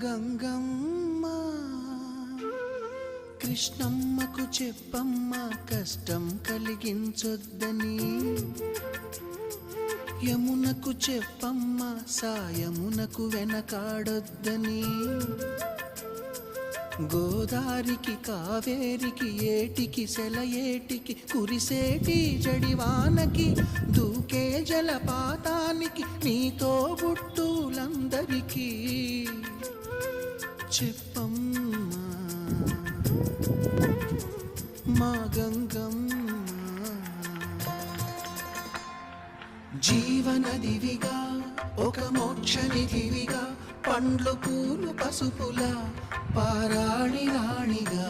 గంగమ్మ కృష్ణమ్మకు చెప్పమ్మ కష్టం కలిగించొద్దని, యమునకు చెప్పమ్మ సాయమునకు వెనకాడొద్దని, గోదారికి కావేరికి ఏటికి సెలయేటికి కురిసేటి జడివానకి దూకే జలపాతానికి నీతో బుట్టులందరికీ చెప్పమ్మా మా గంగమ్మ. జీవనదివిగా ఒక మోక్షనిధివిగా పండ్లు పూలు పసుపులా పారాణి రాణిగా